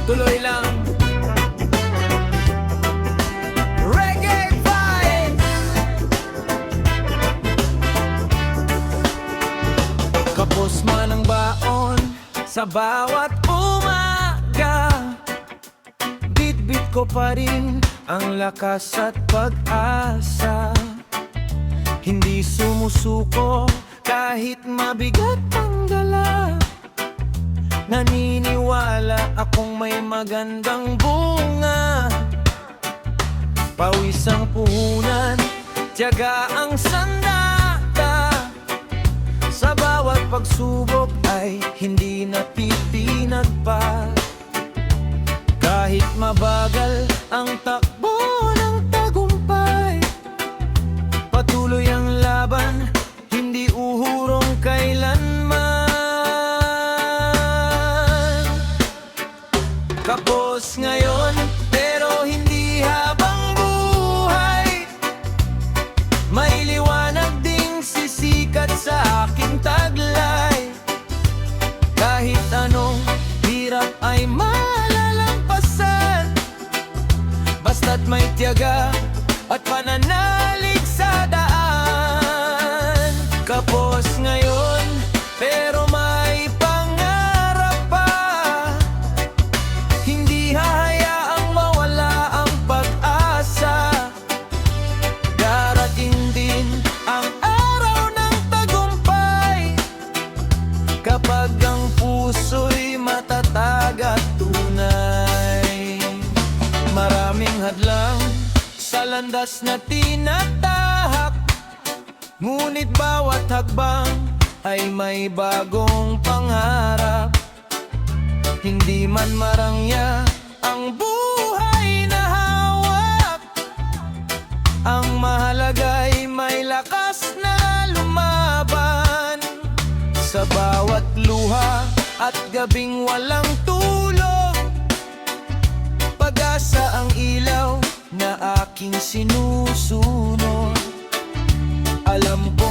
tuloy lang. Reggae vibes! Kapos man ang baon sa bawat umaga, bit-bit ko pa rin ang lakas at pag-asa. Hindi sumusuko kahit mabigat ang dala. Naniniwala akong may magandang bunga. Pawis ang puhunan, tiyaga ang sandata. Sa bawat pagsubok ay hindi napitinag pa. Kahit mabagal ang takbo ng tagumpay, patuloy ang laban, hindi uhurong kailanman. Kapos ngayon, pero hindi habang buhay. May liwanag ding sisikat sa aking taglay. Kahit anong hirap ay malalampasan, basta't may tiyaga at pananalig sa daan. Kapos ngayon, pero may pangarap pa. Hindi hahayaang mawala ang pag-asa. Darating din ang araw ng tagumpay, kapag ang puso'y matatag at tunay. Maraming hadlang sa landas na tinatahak, ngunit bawat hakbang ay may bagong pangarap. Hindi man marangya ang buhay na hawak, ang mahalaga'y may lakas na lumaban. Sa bawat luha at gabing walang tulog, pag-asa ang ilaw na aking sinusunod. Alam ko